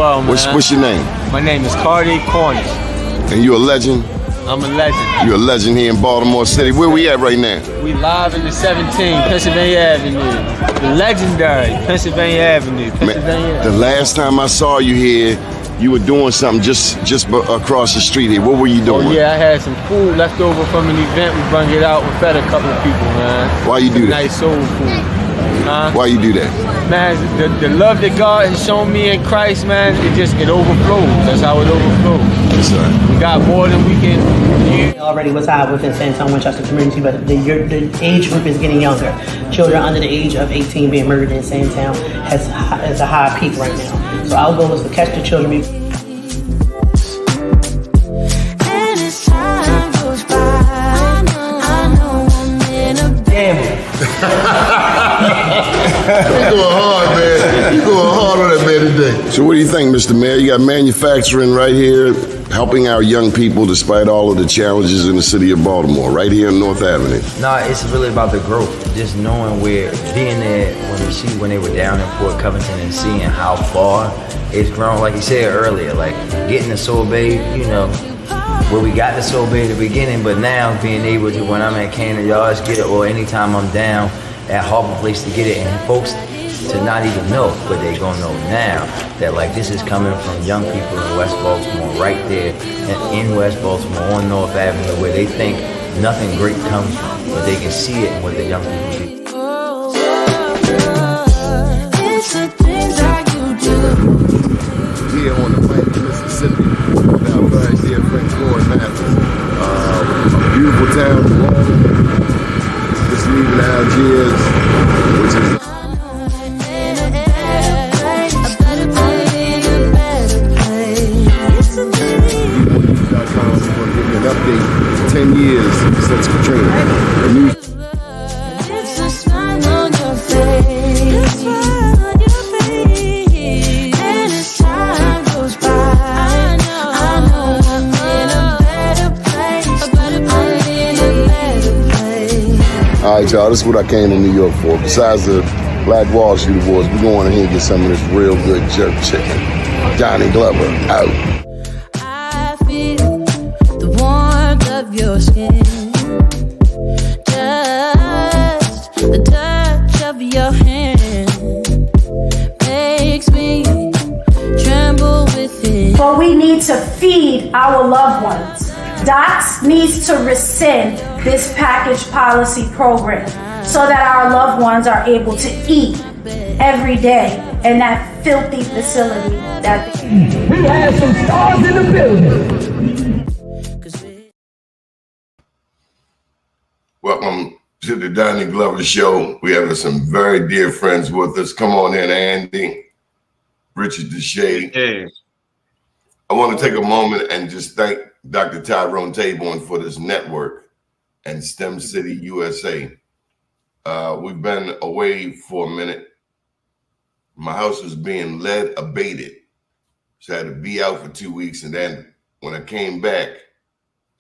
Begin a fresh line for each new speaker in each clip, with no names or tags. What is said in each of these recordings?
well, man.
What's your name?
My name is Cardi Cornish.
And you a legend?
I'm a legend.
You're a legend here in Baltimore City. Where we at right now?
We live in the 17, Pennsylvania Avenue. The legendary Pennsylvania Avenue.
Man, the last time I saw you here, you were doing something just across the street here. What were you doing?
Oh yeah, I had some food left over from an event. We brung it out and fed a couple of people, man.
Why you do that?
Nice soul food.
Why you do that?
Man, the love that God has shown me in Christ, man, it overflows. That's how it overflows.
That's right.
We got more than we can use.
Already was high within San Antonio, Winchester community, but the age group is getting younger. Children under the age of 18 being murdered in San Antonio has a high peak right now. So our goal is to catch the children.
You're going hard, man. You're going hard on that man today.
So what do you think, Mr. Mayor? You got manufacturing right here, helping our young people despite all of the challenges in the city of Baltimore, right here on North Avenue.
No, it's really about the growth. Just knowing being there when they were down in Port Covington and seeing how far it's grown. Like you said earlier, like getting the sorbet, where we got the sorbet at the beginning, but now being able to, when I'm at Cannon Yards, get it, or anytime I'm down at Harbor Place to get it, and folks to not even know, but they gonna know now that like this is coming from young people in West Baltimore, right there in West Baltimore on North Avenue, where they think nothing great comes from, but they can see it in what the young people do.
It's the things that you do.
Here on the Pike, Mississippi, our very dear friend Floyd Mathis. A beautiful town, just leaving Algiers, which is an update 10 years since Katrina.
It's a smile on your face. And as time goes by, I know I'm in a better place. I'm in a better place.
All right, y'all, this is what I came to New York for. Besides the Black Wall Street Awards, we're going in here and get some of this real good jerk chicken. Johnny Glover, out.
Your skin, just the touch of your hand makes me tremble within.
But we need to feed our loved ones. DOTS needs to rescind this package policy program so that our loved ones are able to eat every day in that filthy facility that
we have some stars in the building.
Welcome to the Donnie Glover Show. We have some very dear friends with us. Come on in, Andy, Richard Deshay.
Hey.
I want to take a moment and just thank Dr. Tyrone Taborn for this network and STEM City USA. We've been away for a minute. My house was being lead abated, so I had to be out for 2 weeks. And then when I came back,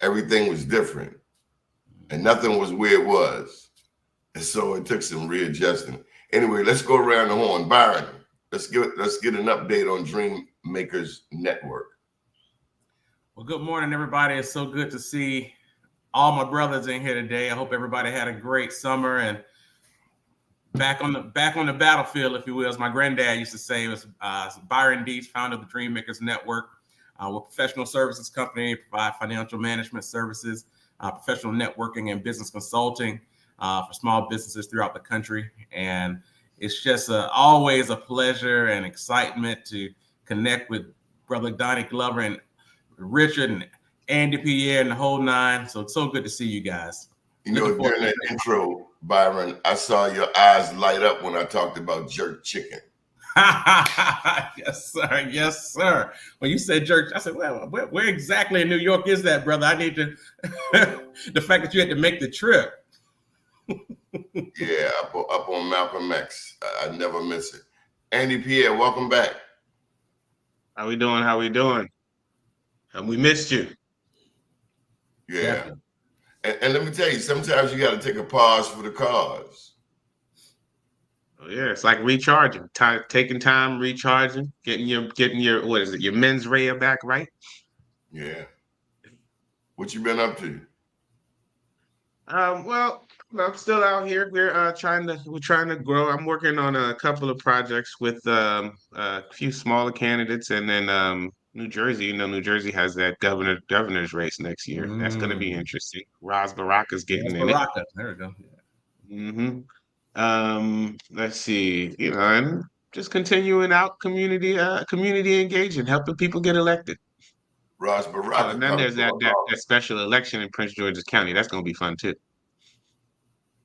everything was different. And nothing was where it was. And so it took some readjusting. Anyway, let's go around the horn. Byron, let's get an update on Dream Makers Network.
Well, good morning, everybody. It's so good to see all my brothers in here today. I hope everybody had a great summer and back on the battlefield, if you will, as my granddad used to say. It was Byron Dees, founder of the Dream Makers Network. We're a professional services company, provide financial management services, professional networking and business consulting for small businesses throughout the country. And it's just always a pleasure and excitement to connect with Brother Donnie Glover and Richard and Andy Pierre and the whole nine. So it's so good to see you guys.
During that intro, Byron, I saw your eyes light up when I talked about jerk chicken.
Yes, sir. Yes, sir. When you said jerk, I said, well, where exactly in New York is that, brother? I need to, the fact that you had to make the trip.
Yeah, up on Malcolm X. I never miss it. Andy Pierre, welcome back.
How we doing? How we doing? And we missed you.
Yeah. And let me tell you, sometimes you got to take a pause for the cause.
Yeah, it's like recharging, taking time, recharging, getting your what is it, your mens rea back, right?
Yeah. What you been up to?
Well, I'm still out here. We're trying to grow. I'm working on a couple of projects with a few smaller candidates, and then New Jersey. New Jersey has that governor's race next year. That's going to be interesting. Ras Baraka's getting
That's
in it.
Baraka. There we go.
hmm Let's see. And just continuing out community engagement, helping people get elected.
Ross
Oh,
Baraka
and then
comes
there's
from
that special election in Prince George's County. That's going to be fun too.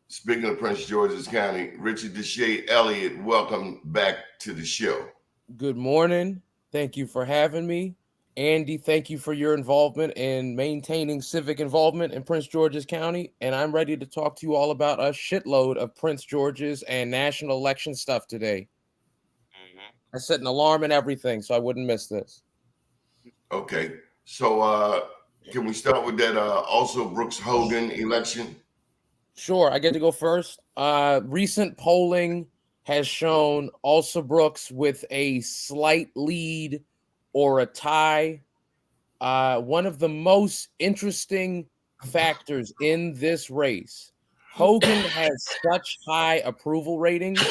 Speaking of Prince George's County, Richard Deshae Elliott, welcome back to the show.
Good morning. Thank you for having me. Andy, thank you for your involvement in maintaining civic involvement in Prince George's County. And I'm ready to talk to you all about a shitload of Prince George's and national election stuff today. I set an alarm and everything, so I wouldn't miss this.
Okay. So can we start with that Alsobrooks Hogan election?
Sure, I get to go first. Recent polling has shown Alsobrooks with a slight lead or a tie. One of the most interesting factors in this race, Hogan has such high approval ratings,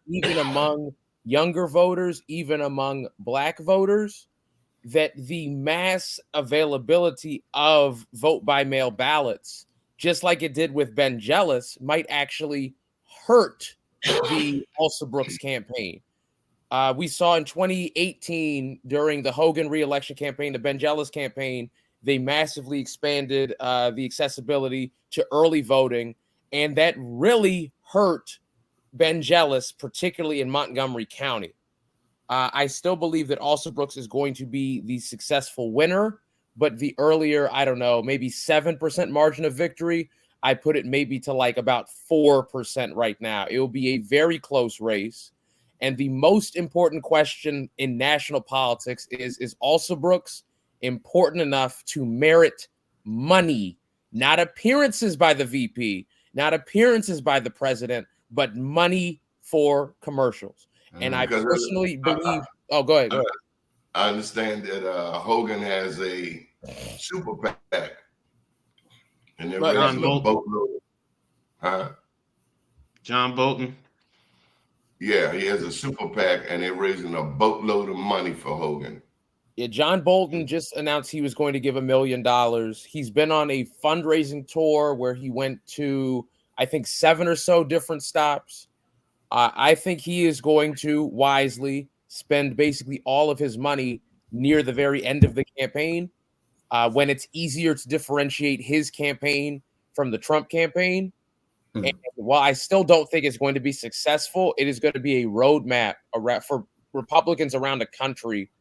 even among younger voters, even among Black voters, that the mass availability of vote by mail ballots, just like it did with Ben Jealous, might actually hurt the Alsobrooks campaign. We saw in 2018 during the Hogan re-election campaign, the Ben Jealous campaign, they massively expanded the accessibility to early voting, and that really hurt Ben Jealous, particularly in Montgomery County. I still believe that Alsobrooks is going to be the successful winner, but the earlier, I don't know, maybe 7% margin of victory, I put it maybe to like about 4% right now. It will be a very close race. And the most important question in national politics is Alsobrooks important enough to merit money, not appearances by the VP, not appearances by the president, but money for commercials. And I personally believe. Oh, go ahead.
I understand that Hogan has a super PAC, and they're raising a boatload. Huh?
John Bolton.
Yeah, he has a super PAC, and they're raising a boatload of money for Hogan.
Yeah, John Bolton just announced he was going to give $1 million. He's been on a fundraising tour where he went to, I think, 7 or so different stops. I think he is going to wisely spend basically all of his money near the very end of the campaign, when it's easier to differentiate his campaign from the Trump campaign. And while I still don't think it's going to be successful, it is going to be a roadmap for Republicans around the country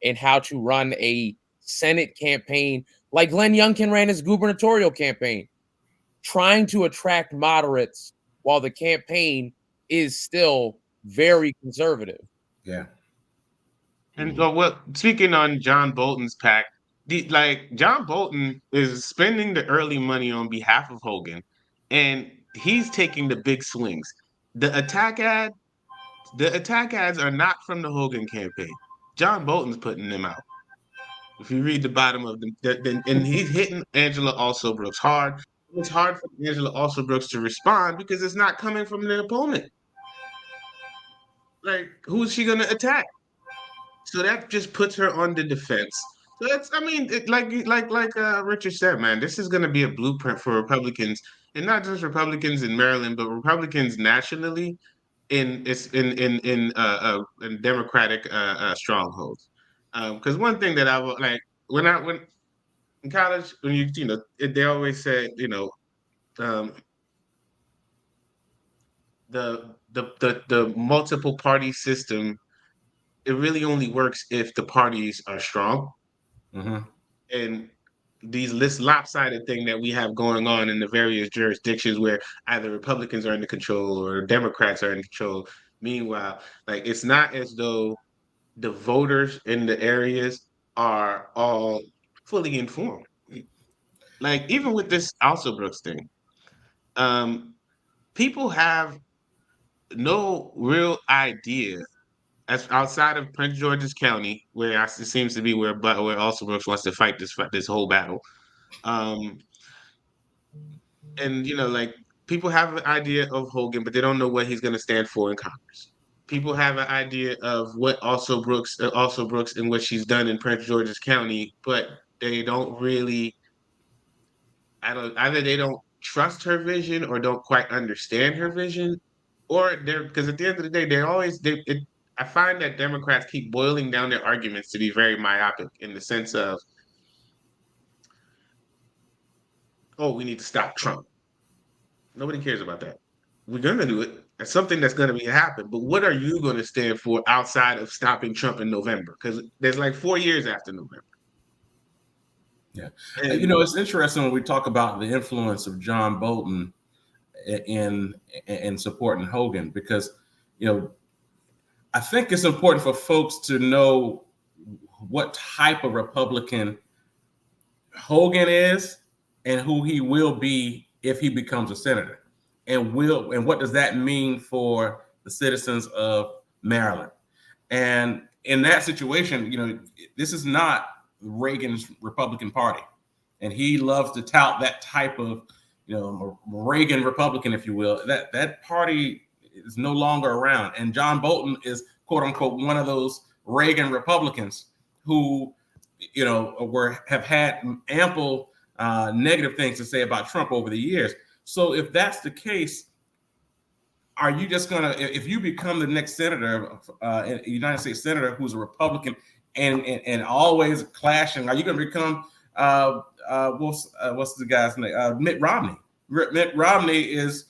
in how to run a Senate campaign like Glenn Youngkin ran his gubernatorial campaign, trying to attract moderates while the campaign is still very conservative.
Yeah.
And speaking on John Bolton's PAC, John Bolton is spending the early money on behalf of Hogan, and he's taking the big swings. The attack ads are not from the Hogan campaign. John Bolton's putting them out. If you read the bottom of them, and he's hitting Angela Alsobrooks hard. It's hard for Angela Alsobrooks to respond because it's not coming from the opponent. Like, who is she going to attack? So that just puts her on the defense. So that's, I mean, like Richard said, man, this is going to be a blueprint for Republicans, and not just Republicans in Maryland, but Republicans nationally in Democratic strongholds. Because one thing that I would like when in college, when they always said, the multiple party system, it really only works if the parties are strong. And this lopsided thing that we have going on in the various jurisdictions where either Republicans are in control or Democrats are in control. Meanwhile, like, it's not as though the voters in the areas are all fully informed. Like, even with this Alsobrooks thing, people have no real idea as outside of Prince George's County, where it seems to be where Alsobrooks wants to fight this whole battle. And like people have an idea of Hogan, but they don't know what he's going to stand for in Congress. People have an idea of what Alsobrooks and what she's done in Prince George's County, but they don't really. Either they don't trust her vision or don't quite understand her vision, or because at the end of the day, I find that Democrats keep boiling down their arguments to be very myopic in the sense of, oh, we need to stop Trump. Nobody cares about that. We're going to do it. It's something that's going to happen. But what are you going to stand for outside of stopping Trump in November? Because there's like 4 years after November.
Yeah. And, it's interesting when we talk about the influence of John Bolton in supporting Hogan, because, I think it's important for folks to know what type of Republican Hogan is and who he will be if he becomes a senator, and what does that mean for the citizens of Maryland? And in that situation, this is not Reagan's Republican Party, and he loves to tout that type of Reagan Republican, if you will. That party is no longer around, and John Bolton is quote unquote one of those Reagan Republicans who have had ample negative things to say about Trump over the years. So if that's the case, are you just gonna, if you become the next senator, United States senator who's a Republican and always clashing, are you gonna become what's the guy's name? Mitt Romney. Mitt Romney is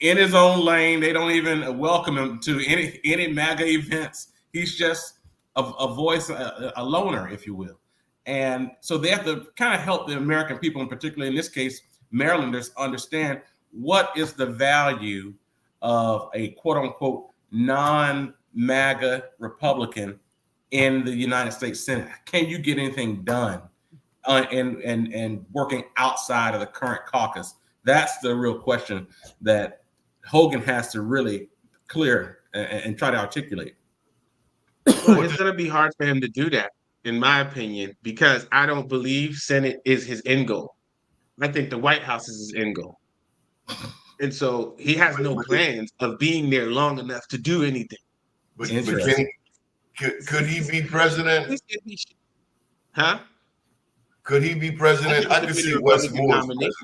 in his own lane. They don't even welcome him to any MAGA events. He's just a voice, a loner, if you will. And so they have to kind of help the American people, and particularly in this case, Marylanders, understand what is the value of a quote unquote non-MAGA Republican in the United States Senate. Can you get anything done and working outside of the current caucus? That's the real question that Hogan has to really clear and try to articulate.
Well, it's going to be hard for him to do that, in my opinion, because I don't believe Senate is his end goal. I think the White House is his end goal. And so he has no plans of being there long enough to do anything.
But could he be president?
Huh?
Could he be president? I could see Wes Moore as president.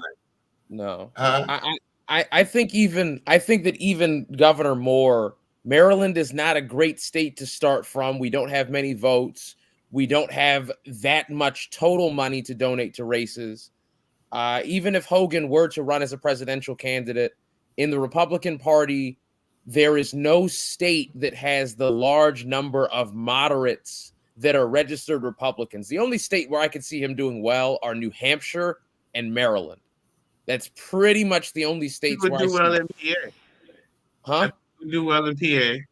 No.
Huh?
I think that even Governor Moore, Maryland is not a great state to start from. We don't have many votes. We don't have that much total money to donate to races. Even if Hogan were to run as a presidential candidate in the Republican Party, there is no state that has the large number of moderates that are registered Republicans. The only state where I could see him doing well are New Hampshire and Maryland. That's pretty much the only states where
he would do well in PA.
Huh?
He would do well in PA.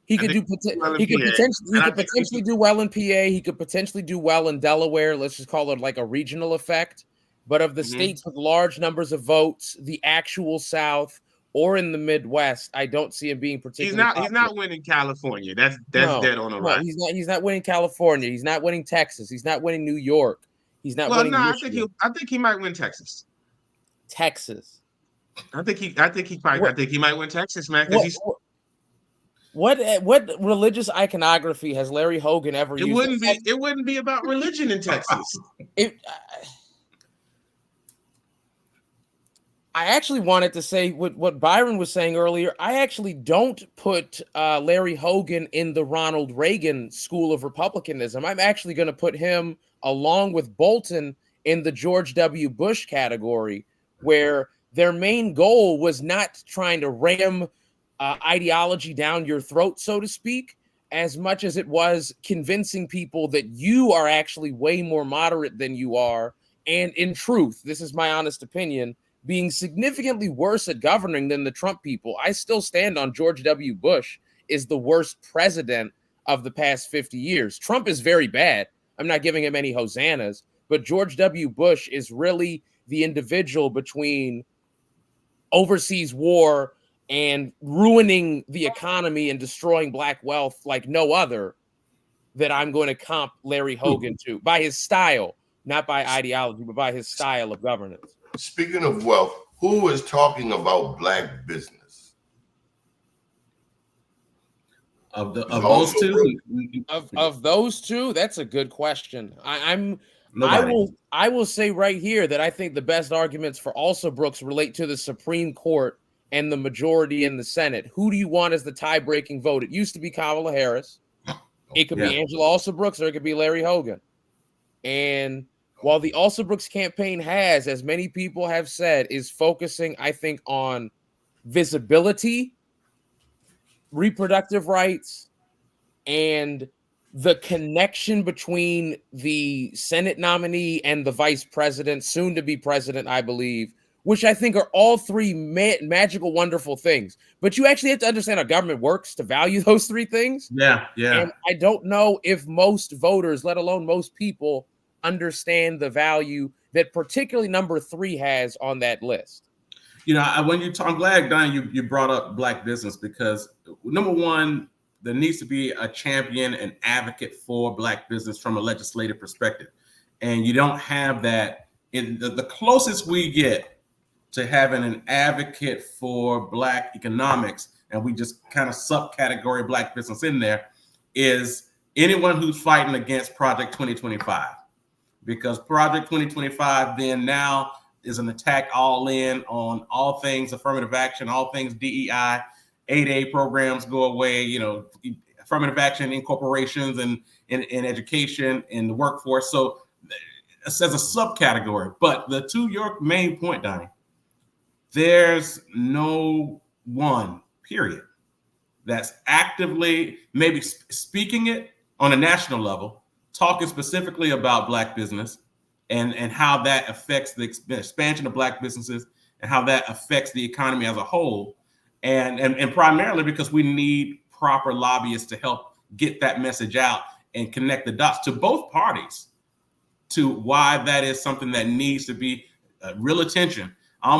He could potentially do well in PA. He could potentially do well in Delaware. Let's just call it like a regional effect. But of the states with large numbers of votes, the actual South or in the Midwest, I don't see him being particularly.
He's not winning California. That's dead on the right.
He's not winning California. He's not winning Texas. He's not winning New York. He's not winning.
I think he might win Texas.
Texas.
I think he might win Texas, man. Because
what religious iconography has Larry Hogan ever used?
It wouldn't be about religion in Texas.
I actually wanted to say what Byron was saying earlier. I actually don't put Larry Hogan in the Ronald Reagan school of republicanism. I'm actually going to put him along with Bolton in the George W. Bush category, where their main goal was not trying to ram ideology down your throat, so to speak, as much as it was convincing people that you are actually way more moderate than you are. And in truth, this is my honest opinion, being significantly worse at governing than the Trump people. I still stand on George W. Bush is the worst president of the past 50 years. Trump is very bad. I'm not giving him any hosannas, but George W. Bush is really the individual between overseas war and ruining the economy and destroying black wealth like no other, that I'm going to comp Larry Hogan to by his style, not by ideology, but by his style of governance.
Speaking of wealth, who is talking about black business?
Of those two,
of those two, that's a good question. I
Nobody.
will say right here that I think the best arguments for Alsobrooks relate to the Supreme Court and the majority in the Senate. Who do you want as the tie-breaking vote? It used to be Kamala Harris. It could be Angela Alsobrooks, or it could be Larry Hogan. And while the Alsobrooks campaign has, as many people have said, is focusing, I think, on visibility, reproductive rights, and the connection between the Senate nominee and the vice president, soon to be president, I believe, which I think are all three magical, wonderful things. But you actually have to understand how government works to value those three things.
Yeah.
And I don't know if most voters, let alone most people, understand the value that particularly number 3 has on that list.
You know, I'm glad, Don, you brought up black business, because number one, there needs to be a champion and advocate for black business from a legislative perspective. And you don't have that. In the closest we get to having an advocate for black economics, and we just kind of subcategory black business in there, is anyone who's fighting against Project 2025. Because Project 2025 then now is an attack all in on all things affirmative action, all things DEI, 8A programs go away, you know, affirmative action in corporations and in education and the workforce. So as a subcategory, but to your main point, Donnie, there's no one, period, that's actively maybe speaking it on a national level, talking specifically about black business and how that affects the expansion of black businesses and how that affects the economy as a whole. And primarily because we need proper lobbyists to help get that message out and connect the dots to both parties to why that is something that needs to be real attention. I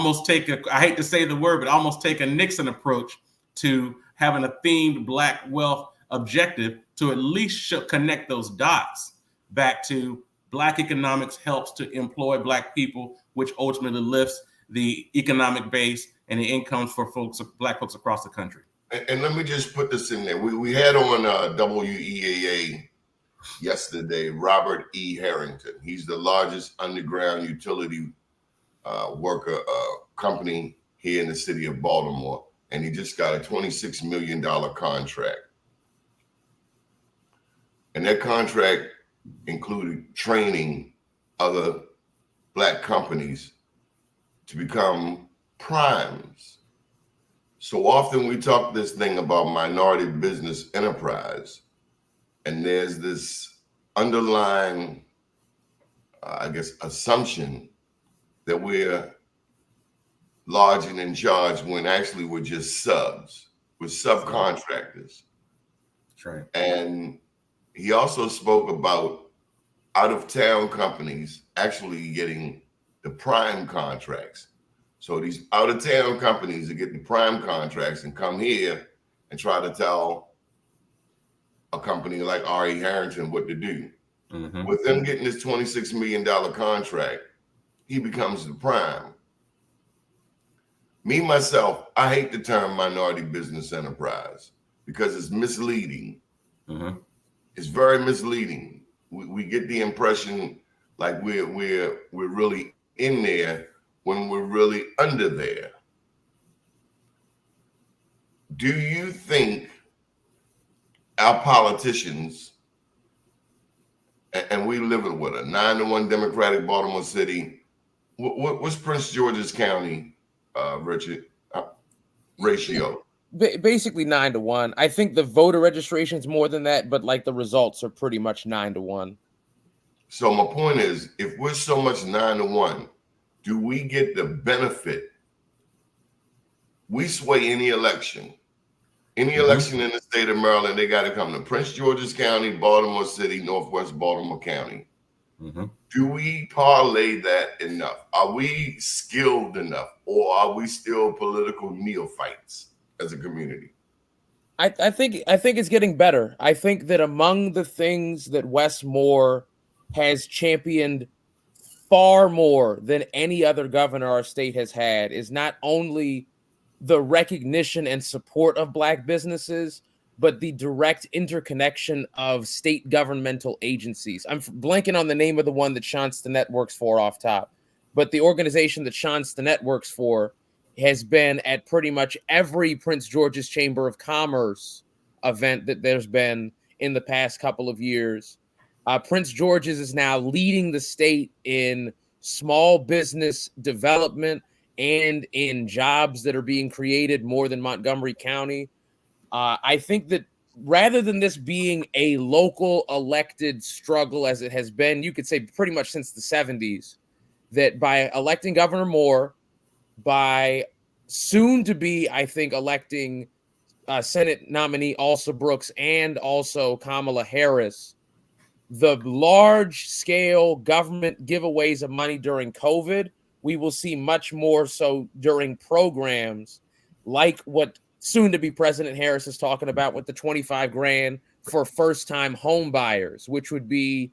hate to say the word, but almost take a Nixon approach to having a themed black wealth objective to at least connect those dots back to black economics helps to employ black people, which ultimately lifts the economic base and the incomes for black folks across the country.
And let me just put this in there. We had on WEAA yesterday Robert E. Harrington. He's the largest underground utility worker company here in the city of Baltimore, and he just got a $26 million contract. And that contract included training other black companies to become primes. So often we talk this thing about minority business enterprise, and there's this underlying, assumption that we're large and in charge when actually we're just subs, we're subcontractors.
That's right.
And he also spoke about out-of-town companies actually getting the prime contracts. So these out-of-town companies that get the prime contracts and come here and try to tell a company like R.E. Harrington what to do. Mm-hmm. With them getting this $26 million contract, he becomes the prime. Me, myself, I hate the term minority business enterprise because it's misleading. Mm-hmm. It's very misleading. We get the impression like we're really in there when we're really under there. Do you think our politicians, and we live in what, a 9-1 Democratic Baltimore City, what's Prince George's County, Richard, ratio?
Basically 9-1. I think the voter registration is more than that, but like the results are pretty much 9-1.
So my point is, if we're so much 9-1, do we get the benefit? We sway any election. Any election in the state of Maryland, they got to come to Prince George's County, Baltimore City, Northwest Baltimore County. Mm-hmm. Do we parlay that enough? Are we skilled enough, or are we still political neophytes? as a community?
I think it's getting better. I think that among the things that Wes Moore has championed far more than any other governor our state has had is not only the recognition and support of Black businesses, but the direct interconnection of state governmental agencies. I'm blanking on the name of the one that Sean Stinnett works for off top, but the organization that Sean Stinnett works for has been at pretty much every Prince George's Chamber of Commerce event that there's been in the past couple of years. Prince George's is now leading the state in small business development and in jobs that are being created more than Montgomery County. I think that rather than this being a local elected struggle as it has been, you could say pretty much since the 70s, that by electing Governor Moore, by soon to be, I think, electing Senate nominee Alsobrooks and also Kamala Harris, the large scale government giveaways of money during COVID, we will see much more so during programs like what soon to be President Harris is talking about with the 25 grand for first time home buyers, which would be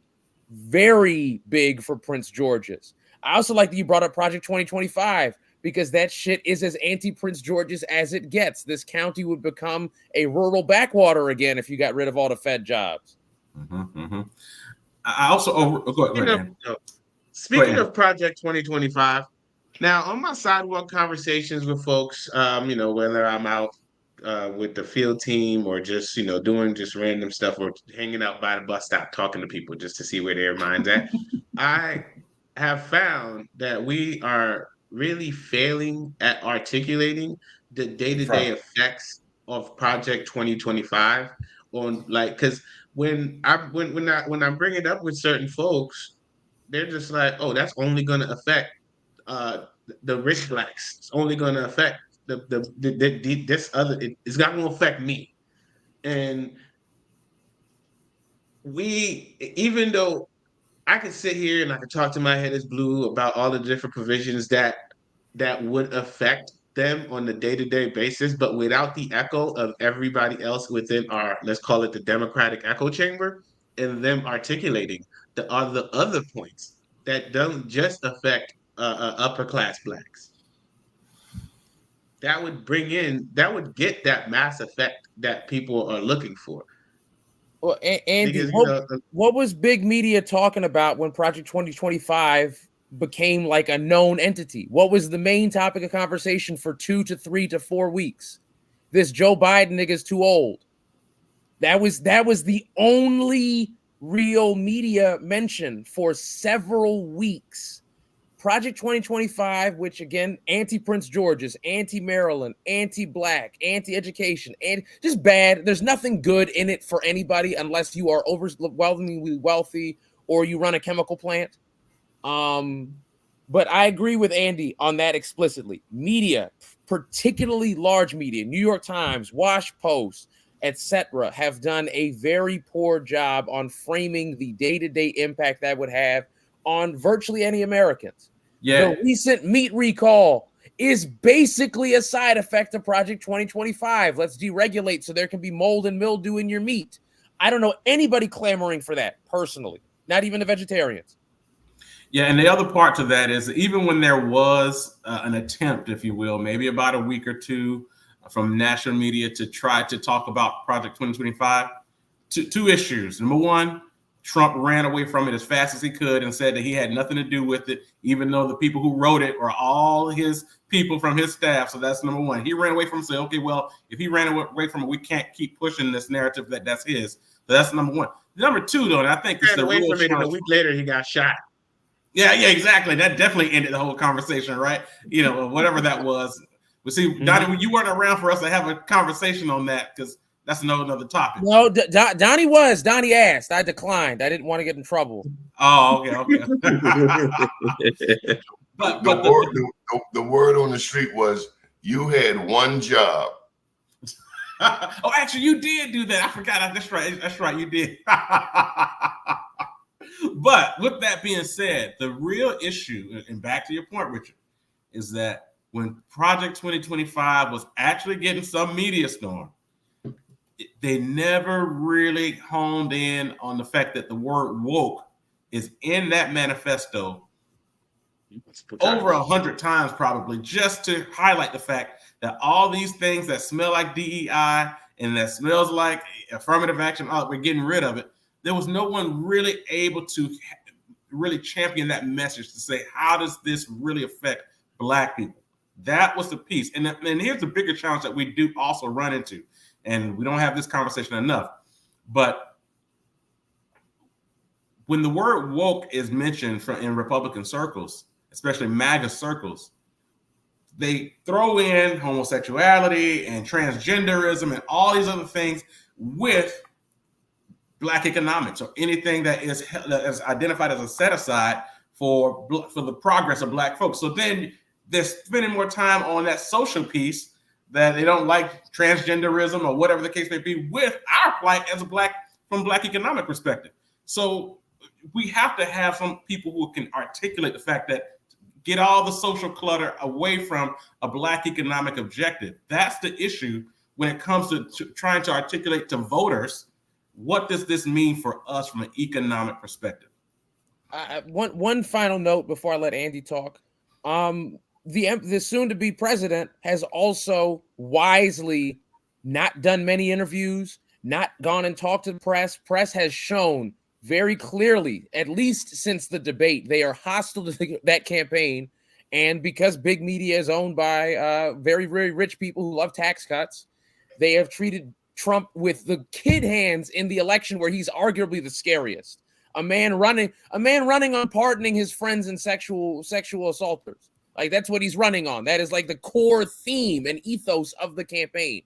very big for Prince George's. I also like that you brought up Project 2025 because that shit is as anti-Prince George's as it gets. This county would become a rural backwater again if you got rid of all the Fed jobs.
I also
speaking of Project 2025, now on my sidewalk conversations with folks, whether I'm out with the field team or just doing just random stuff or hanging out by the bus stop talking to people just to see where their mind's at, I have found that we are really failing at articulating the day-to-day effects of Project 2025 on because when I bring it up with certain folks, they're just like, oh, that's only going to affect the rich Blacks. It's only going to affect this other. It's not going to affect me. And even though I could sit here and I could talk to my head is blue about all the different provisions that would affect them on the day-to-day basis, but without the echo of everybody else within our, let's call it the Democratic echo chamber, and them articulating the other points that don't just affect upper class Blacks. That would get that mass effect that people are looking for.
Well, Andy, what was big media talking about when Project 2025 became like a known entity? What was the main topic of conversation for 2 to 3 to 4 weeks? This Joe Biden nigga's too old. That was the only real media mention for several weeks. Project 2025, which again, anti-Prince George's, anti-Maryland, anti-Black, anti-education, and just bad. There's nothing good in it for anybody unless you are overwhelmingly wealthy or you run a chemical plant. But I agree with Andy on that explicitly. Media, particularly large media, New York Times, Wash Post, etc., have done a very poor job on framing the day-to-day impact that would have on virtually any Americans.
Yeah.
The recent meat recall is basically a side effect of Project 2025. Let's deregulate so there can be mold and mildew in your meat. I don't know anybody clamoring for that personally, not even the vegetarians.
Yeah, and the other part to that is even when there was an attempt, if you will, maybe about a week or two from national media to try to talk about Project 2025, two issues. Number one, Trump ran away from it as fast as he could and said that he had nothing to do with it, even though the people who wrote it were all his people from his staff. So that's number one. He ran away from it and said, okay, well, if he ran away from it, we can't keep pushing this narrative that's his. So that's number one. Number two, though, and I think it's the real
from it, and a week later he got shot.
Yeah, exactly. That definitely ended the whole conversation, right? Whatever that was. But see, Donnie, you weren't around for us to have a conversation on that because that's another topic.
No, Donnie was. Donnie asked. I declined. I didn't want to get in trouble.
Oh, okay. but
the word on the street was you had one job.
Oh, actually, you did do that. I forgot. That's right. You did. But with that being said, the real issue, and back to your point, Richard, is that when Project 2025 was actually getting some media storm, they never really honed in on the fact that the word woke is in that manifesto over 100 times, probably, just to highlight the fact that all these things that smell like DEI and that smells like affirmative action, we're getting rid of it. There was no one really able to really champion that message to say, how does this really affect Black people? That was the piece. And here's the bigger challenge that we do also run into. And we don't have this conversation enough. But when the word woke is mentioned in Republican circles, especially MAGA circles, they throw in homosexuality and transgenderism and all these other things with Black economics or anything that is identified as a set aside for the progress of Black folks. So then they're spending more time on that social piece that they don't like transgenderism or whatever the case may be with our plight as from Black economic perspective. So we have to have some people who can articulate the fact that get all the social clutter away from a Black economic objective. That's the issue when it comes to trying to articulate to voters, what does this mean for us from an economic perspective?
One final note before I let Andy talk. The soon-to-be president has also wisely not done many interviews, not gone and talked to the press. Press has shown very clearly, at least since the debate, they are hostile to that campaign. And because big media is owned by very, very rich people who love tax cuts, they have treated Trump with the kid hands in the election where he's arguably the scariest. A man running on pardoning his friends and sexual assaulters. Like, that's what he's running on. That is like the core theme and ethos of the campaign.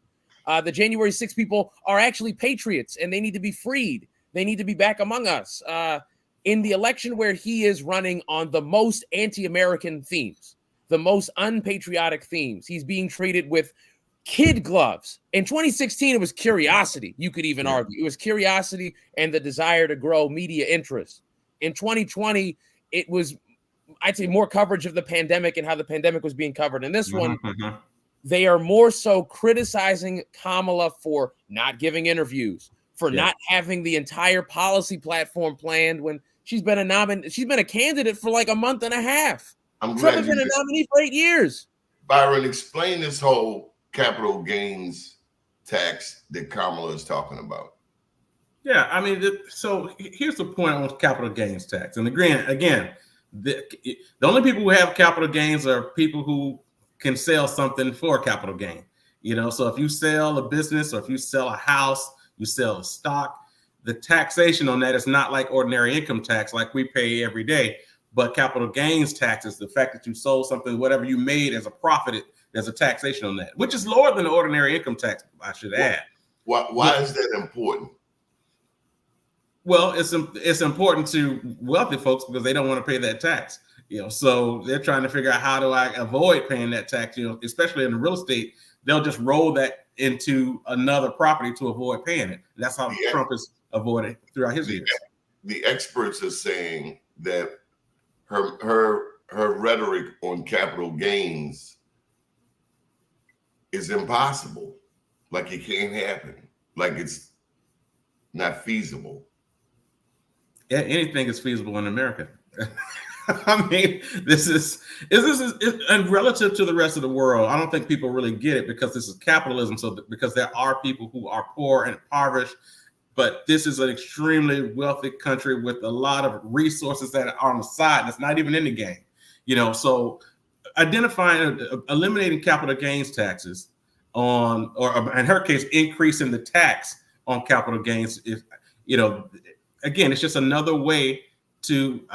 The January 6th people are actually patriots and they need to be freed. They need to be back among us. In the election where he is running on the most anti-American themes, the most unpatriotic themes, he's being treated with kid gloves. In 2016, it was curiosity. You could even argue it was curiosity and the desire to grow media interest. In 2020, it was, I'd say, more coverage of the pandemic and how the pandemic was being covered. In this one, they are more so criticizing Kamala for not giving interviews, for not having the entire policy platform planned when she's been a candidate for like a month and a half. Trump has been a nominee for 8 years.
Byron, explain this whole capital gains tax that Kamala is talking about.
Yeah, I mean, so here's the point on capital gains tax. And again, the only people who have capital gains are people who can sell something for capital gain. So if you sell a business or if you sell a house, you sell a stock, the taxation on that is not like ordinary income tax like we pay every day, but capital gains tax is the fact that you sold something, whatever you made as a profit, there's a taxation on that, which is lower than the ordinary income tax, I should add.
Why is that important?
Well, it's important to wealthy folks because they don't want to pay that tax. So they're trying to figure out, how do I avoid paying that tax? Especially in the real estate, they'll just roll that into another property to avoid paying it. That's how Trump has avoided throughout his years.
The experts are saying that her rhetoric on capital gains is impossible. Like, it can't happen. Like, it's not feasible.
Yeah, anything is feasible in America. I mean, this is and relative to the rest of the world, I don't think people really get it because this is capitalism. So because there are people who are poor and impoverished, but this is an extremely wealthy country with a lot of resources that are on the side that's not even in the game. So eliminating capital gains taxes or in her case, increasing the tax on capital gains is, again, it's just another way to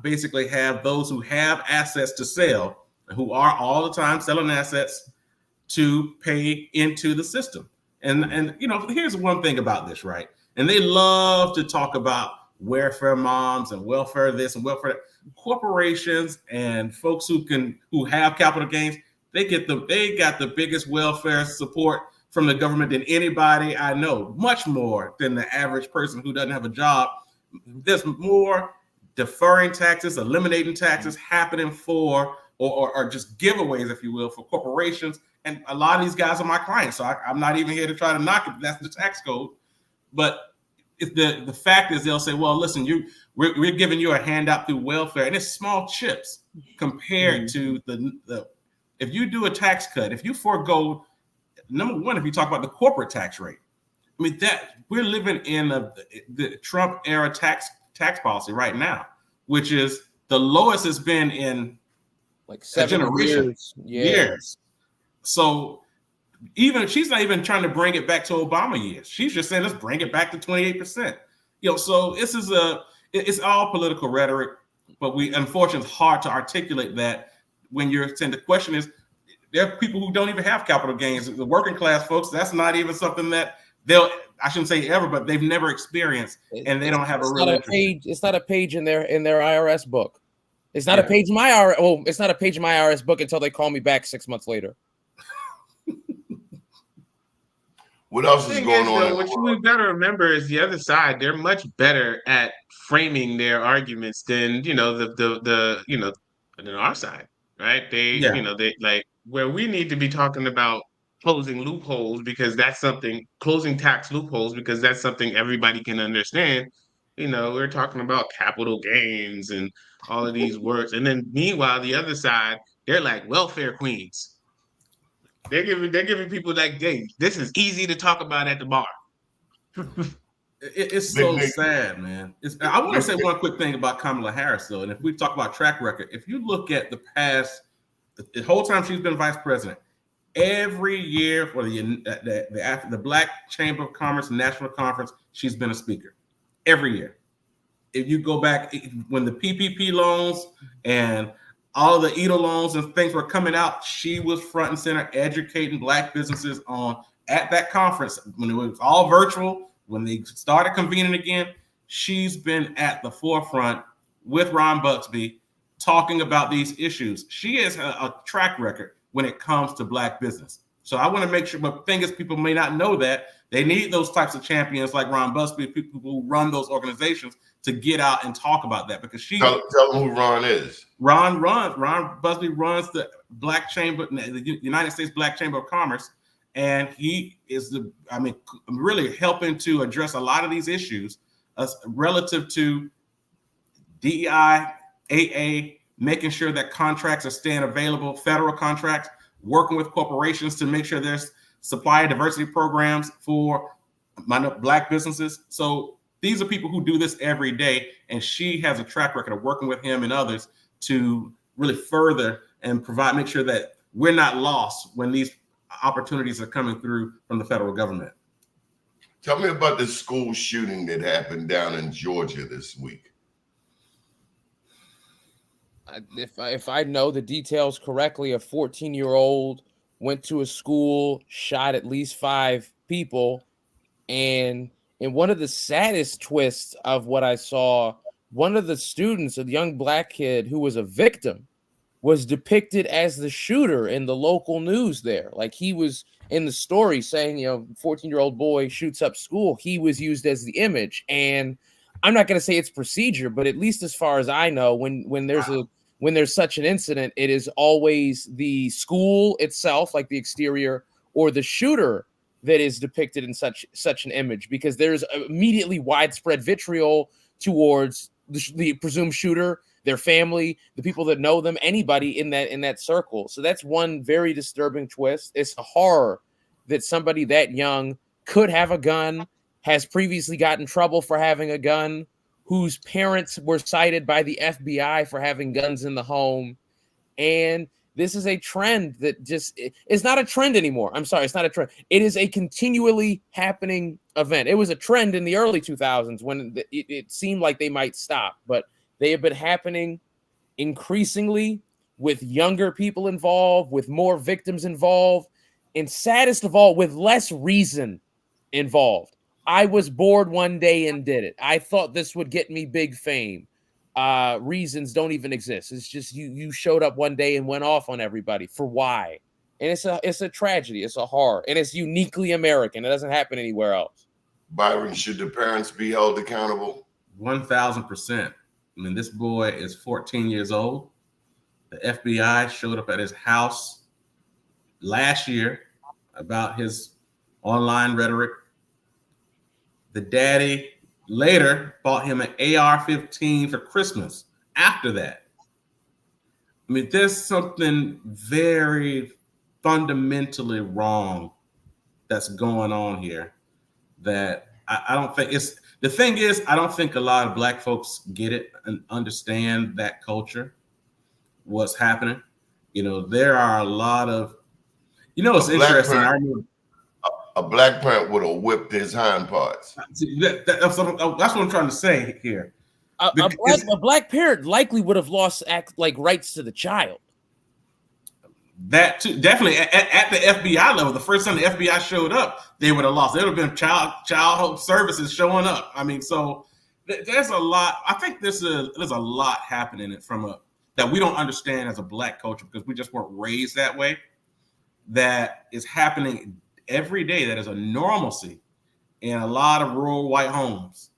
basically have those who have assets to sell, who are all the time selling assets, to pay into the system. And here's one thing about this, right? And they love to talk about welfare moms and welfare this and welfare that. Corporations and folks who have capital gains, they got the biggest welfare support from the government than anybody I know, much more than the average person who doesn't have a job. There's more deferring taxes, eliminating taxes happening for or just giveaways, if you will, for corporations. And a lot of these guys are my clients, so I'm not even here to try to knock it. That's the tax code. But if the fact is, they'll say, well, listen, we're giving you a handout through welfare, and it's small chips compared to the if you do a tax cut, if you forego, number one, if you talk about the corporate tax rate, I mean, that we're living in the Trump era tax policy right now, which is the lowest it's been in
like 7 years.
Years. So even she's not even trying to bring it back to Obama years. She's just saying, let's bring it back to 28%. So this is it's all political rhetoric, but unfortunately, it's hard to articulate that when you're saying the question is, there are people who don't even have capital gains. The working class folks, that's not even something that I shouldn't say ever, but they've never experienced, and they don't have a real interest.
It's not a page in their IRS book. It's not a page in my IRS. Oh, it's not a page in my IRS book until they call me back 6 months later.
What else is going on?
What we got to remember is the other side. They're much better at framing their arguments than than our side, right? They like where we need to be talking about closing tax loopholes because that's something everybody can understand. We're talking about capital gains and all of these words, and then meanwhile, the other side, they're like welfare queens. They're giving people like, hey, this is easy to talk about at the bar.
It's so sad, man. I want to say one quick thing about Kamala Harris, though, and if we talk about track record, if you look at the past, the whole time she's been vice president, every year for the Black Chamber of Commerce National Conference, she's been a speaker. Every year. If you go back when the PPP loans and all of the EIDL loans and things were coming out, she was front and center educating Black businesses at that conference when it was all virtual, when they started convening again. She's been at the forefront with Ron Buxby talking about these issues. She has a track record when it comes to Black business. So I want to make sure, but the thing is, people may not know that they need those types of champions like Ron Busby, people who run those organizations, to get out and talk about that, because
tell them who Ron is.
Ron Busby runs the Black Chamber, the United States Black Chamber of Commerce, and he is really helping to address a lot of these issues relative to DEI, AA, making sure that contracts are staying available, federal contracts, working with corporations to make sure there's supplier diversity programs for Black businesses. So these are people who do this every day, and she has a track record of working with him and others to really further and make sure that we're not lost when these opportunities are coming through from the federal government.
Tell me about the school shooting that happened down in Georgia this week.
If I know the details correctly, a 14-year-old went to a school, shot at least 5 people, and in one of the saddest twists of what I saw, one of the students, a young Black kid who was a victim, was depicted as the shooter in the local news there. Like, he was in the story saying, 14-year-old boy shoots up school. He was used as the image. And I'm not going to say it's procedure, but at least as far as I know, when there's such an incident, it is always the school itself, like the exterior, or the shooter that is depicted in such an image, because there's immediately widespread vitriol towards the presumed shooter, their family, the people that know them, anybody in that circle. So that's one very disturbing twist. It's a horror that somebody that young could have a gun, has previously gotten in trouble for having a gun, whose parents were cited by the FBI for having guns in the home. And this is a trend that just is not a trend anymore. I'm sorry, it's not a trend. It is a continually happening event. It was a trend in the early 2000s when it seemed like they might stop, but they have been happening increasingly with younger people involved, with more victims involved, and saddest of all, with less reason involved. I was bored one day and did it. I thought this would get me big fame. Reasons don't even exist. It's just you showed up one day and went off on everybody. For why? And it's a tragedy. It's a horror, and it's uniquely American. It doesn't happen anywhere else.
Byron, should the parents be held accountable?
1,000%. I mean, this boy is 14 years old. The FBI showed up at his house last year about his online rhetoric. The daddy later bought him an AR-15 for Christmas after that. I mean, there's something very fundamentally wrong that's going on here that I don't think it's the thing is, I don't think a lot of black folks get it and understand that culture, what's happening. You know, there are a lot of, you know, it's interesting.
A black parent would have whipped his hind parts.
That's what I'm trying to say here.
A black parent likely would have lost rights to the child.
That too, definitely at the FBI level. The first time the FBI showed up, they would have lost. There would have been child hope services showing up. I mean, so there's a lot. I think there's a lot happening that we don't understand as a black culture because we just weren't raised that way. That is happening every day. That is a normalcy in a lot of rural white homes.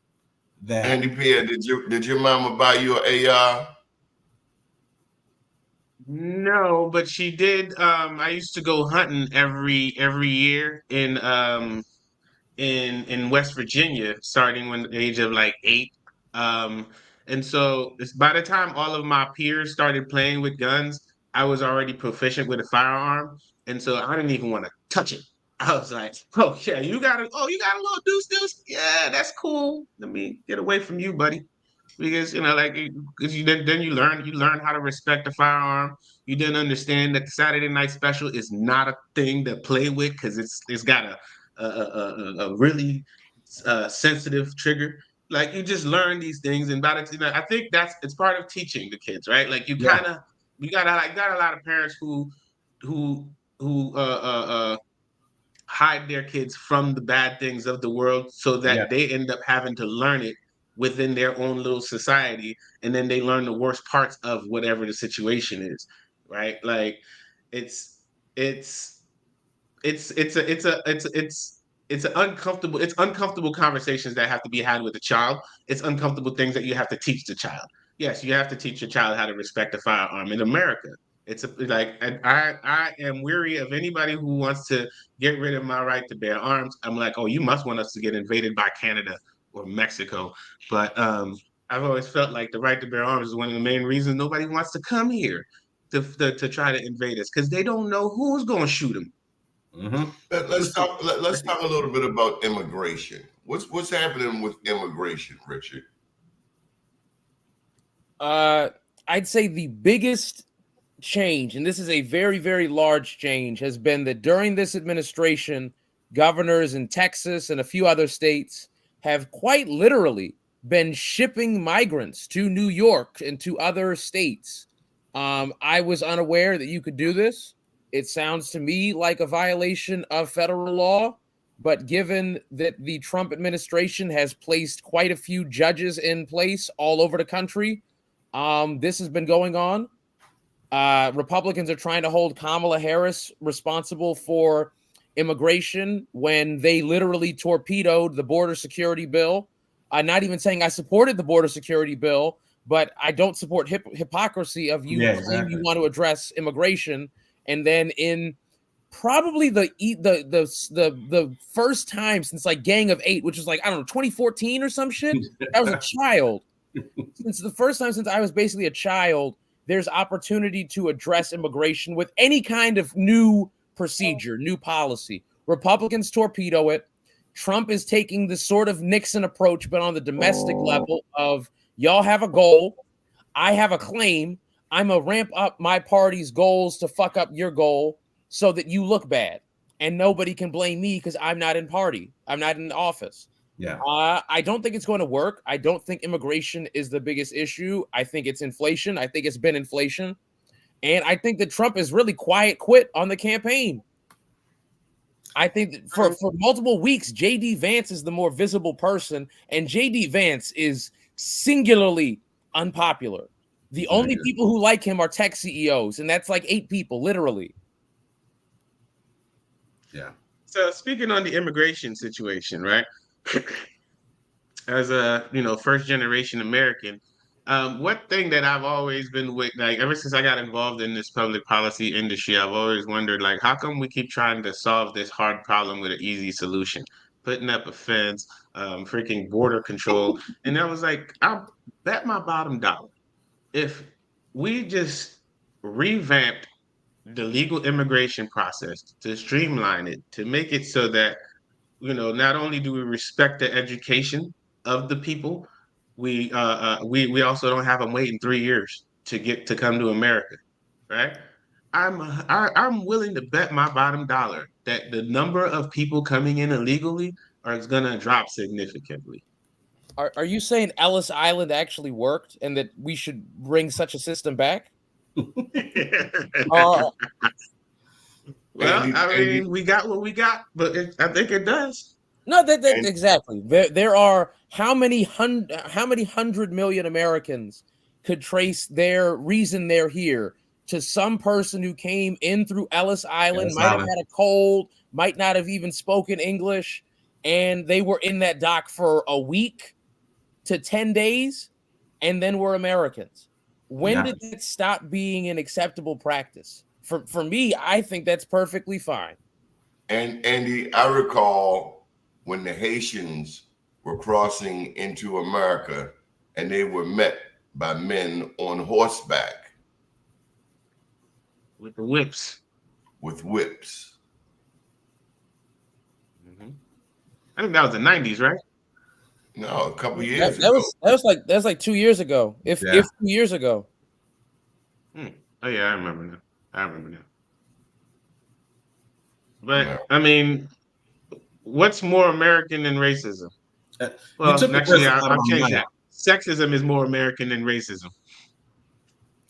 That
Andy Pierre, did your mama buy you an AR?
No, but she did. I used to go hunting every year in West Virginia, starting when the age of like 8. And so by the time all of my peers started playing with guns, I was already proficient with a firearm, and so I didn't even want to touch it. I was like, "Oh yeah, you got a little deuce? Yeah, that's cool. Let me get away from you, buddy." Because because then you learn how to respect the firearm. You then understand that the Saturday night special is not a thing to play with because it's got a really sensitive trigger. Like you just learn these things, and I think it's part of teaching the kids, right? Like you got a lot of parents who hide their kids from the bad things of the world so that they end up having to learn it within their own little society, and then they learn the worst parts of whatever the situation is, right? Like it's uncomfortable conversations that have to be had with the child. It's uncomfortable things that you have to teach the child. Yes, you have to teach your child how to respect a firearm in America. I am weary of anybody who wants to get rid of my right to bear arms. I'm like, oh, you must want us to get invaded by Canada or Mexico. But I've always felt like the right to bear arms is one of the main reasons nobody wants to come here to try to invade us because they don't know who's going to shoot them.
Mm-hmm.
Let's talk a little bit about immigration. What's happening with immigration, Richard?
I'd say the biggest change, and this is a very, very large change, has been that during this administration, governors in Texas and a few other states have quite literally been shipping migrants to New York and to other states. I was unaware that you could do this. It sounds to me like a violation of federal law, but given that the Trump administration has placed quite a few judges in place all over the country, this has been going on. Republicans are trying to hold Kamala Harris responsible for immigration when they literally torpedoed the border security bill. I'm not even saying I supported the border security bill, but I don't support hypocrisy of you claim you want to address immigration, and then in probably the first time since like Gang of 8, which was like, I don't know, 2014 or some shit. I was a child. Since the first time since I was basically a child, there's opportunity to address immigration with any kind of new procedure, new policy. Republicans torpedo it. Trump is taking the sort of Nixon approach, but on the domestic level of y'all have a goal. I have a claim. I'm going to ramp up my party's goals to fuck up your goal so that you look bad. And nobody can blame me because I'm not in party. I'm not in office.
Yeah.
I don't think it's going to work. I don't think immigration is the biggest issue. I think it's inflation. I think it's been inflation. And I think that Trump is really quiet quit on the campaign. I think that for multiple weeks, J.D. Vance is the more visible person, and J.D. Vance is singularly unpopular. The only people who like him are tech CEOs, and that's like 8 people, literally.
Yeah.
So speaking on the immigration situation, right? As a first generation American, One thing that I've always been with, like ever since I got involved in this public policy industry, I've always wondered, like, how come we keep trying to solve this hard problem with an easy solution? Putting up a fence, freaking border control. And I was like, I'll bet my bottom dollar. If we just revamped the legal immigration process to streamline it, to make it so that, not only do we respect the education of the people, we also don't have them waiting 3 years to come to America, right? I'm willing to bet my bottom dollar that the number of people coming in illegally is gonna drop significantly.
Are you saying Ellis Island actually worked and that we should bring such a system back?
Well, I mean, we got what we got, but I think it does.
No, that exactly. There are how many hundred million Americans could trace their reason they're here to some person who came in through Ellis Island, might have had a cold, might not have even spoken English, and they were in that dock for a week to 10 days, and then were Americans. When did it stop being an acceptable practice? For me, I think that's perfectly fine.
And Andy, I recall when the Haitians were crossing into America and they were met by men on horseback.
With the whips.
With whips.
Mm-hmm. I think that was the 90s, right?
No, a couple years
ago. That was like 2 years ago, if 2 years ago.
Oh yeah, I remember now. But I mean, what's more American than racism? Well, actually, I'll change that. Sexism is more American than racism.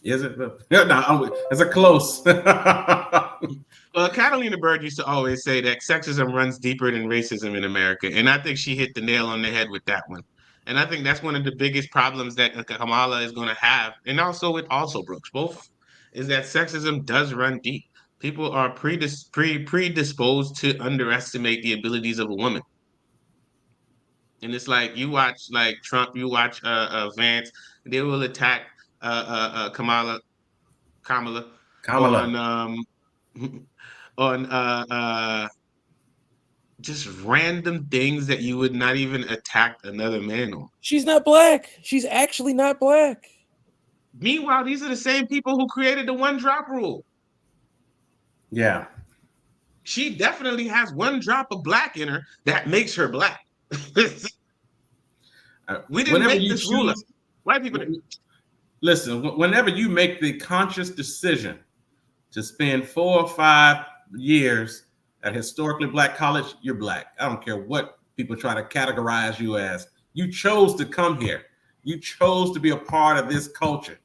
Is it? Yeah, no, it's a close.
Well, Catalina Bird used to always say that sexism runs deeper than racism in America, and I think she hit the nail on the head with that one. And I think that's one of the biggest problems that Kamala is going to have, and also with Alsobrooks, both, is that sexism does run deep. People are predisposed to underestimate the abilities of a woman. And it's like you watch like Trump, you watch Vance, they will attack Kamala on just random things that you would not even attack another man on.
She's not black. She's actually not black.
Meanwhile, these are the same people who created the one drop rule.
Yeah.
She definitely has one drop of black in her that makes her black. We didn't make this rule. White people didn't.
Listen, whenever you make the conscious decision to spend 4 or 5 years at historically black college, you're black. I don't care what people try to categorize you as. You chose to come here. You chose to be a part of this culture.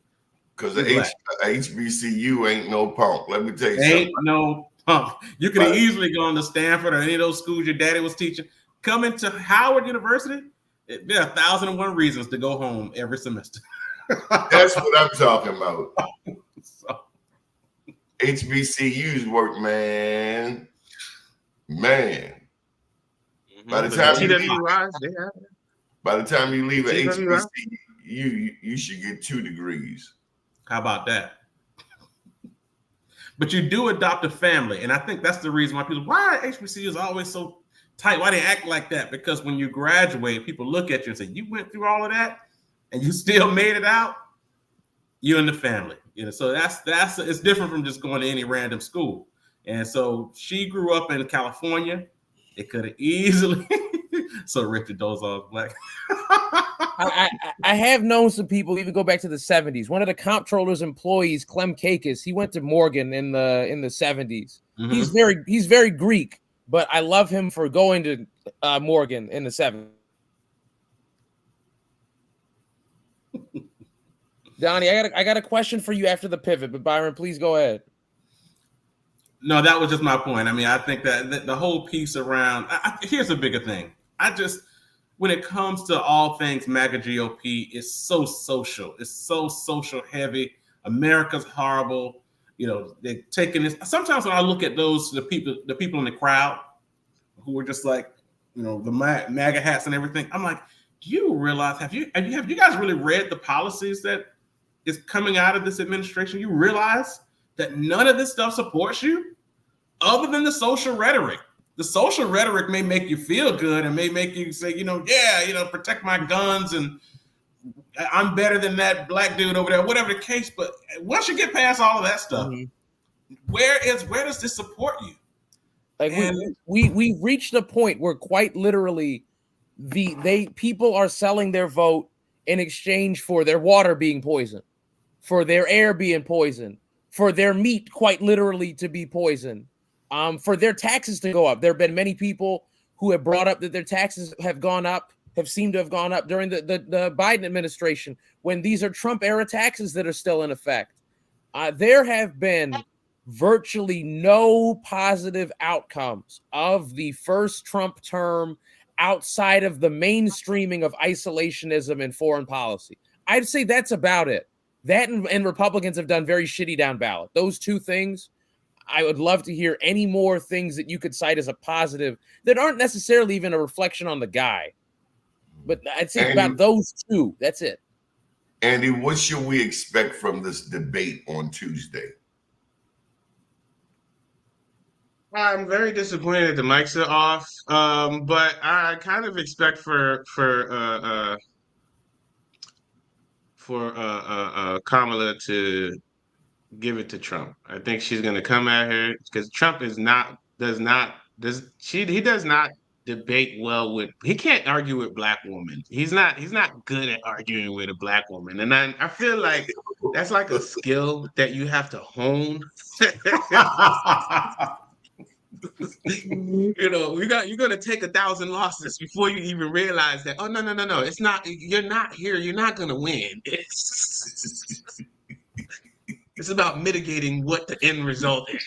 Because the HBCU ain't no punk. Let me tell you
ain't no punk. You could have easily gone to Stanford or any of those schools your daddy was teaching. Coming to Howard University, there are 1,001 reasons to go home every semester.
That's what I'm talking about. HBCUs work, man. By the time you leave an HBCU, you should get 2 degrees.
How about that? But you do adopt a family, and I think that's the reason why HBCUs are always so tight. Why they act like that? Because when you graduate, people look at you and say, "You went through all of that, and you still made it out. You're in the family." So that's it's different from just going to any random school. And so she grew up in California. It could have easily. So Richard Dozall's black.
I have known some people even go back to the 70s. One of the comptroller's employees, Clem Kakis, he went to Morgan in the 70s. Mm-hmm. He's very Greek, but I love him for going to Morgan in the 70s. Donnie, I got a question for you after the pivot, but Byron, please go ahead.
No, that was just my point. I mean, I think that the whole piece around here's a bigger thing. When it comes to all things MAGA GOP, it's so social. It's so social heavy. America's horrible. They're taking this. Sometimes when I look at the people in the crowd who are just like, the MAGA hats and everything, I'm like, do you realize, have you guys really read the policies that is coming out of this administration? You realize that none of this stuff supports you other than the social rhetoric. The social rhetoric may make you feel good and may make you say, protect my guns and I'm better than that black dude over there, whatever the case. But once you get past all of that stuff, where does this support you?
Like we reached a point where quite literally people are selling their vote in exchange for their water being poisoned, for their air being poisoned, for their meat quite literally to be poisoned, for their taxes to go up. There have been many people who have brought up that their taxes have seemed to have gone up during the Biden administration when these are Trump era taxes that are still in effect. There have been virtually no positive outcomes of the first Trump term outside of the mainstreaming of isolationism and foreign policy. I'd say that's about it. That and Republicans have done very shitty down ballot. Those two things, I would love to hear any more things that you could cite as a positive that aren't necessarily even a reflection on the guy. But I'd say about those two. That's it.
Andy, what should we expect from this debate on Tuesday?
I'm very disappointed the mics are off, but I kind of expect for Kamala to give it to Trump. I think she's going to come at her because Trump he does not debate well with. He can't argue with black women. He's not good at arguing with a black woman, and I feel like that's like a skill that you have to hone. You're gonna take 1,000 losses before you even realize that. Oh no, it's not. You're not here. You're not gonna win. It's about mitigating what the end result is.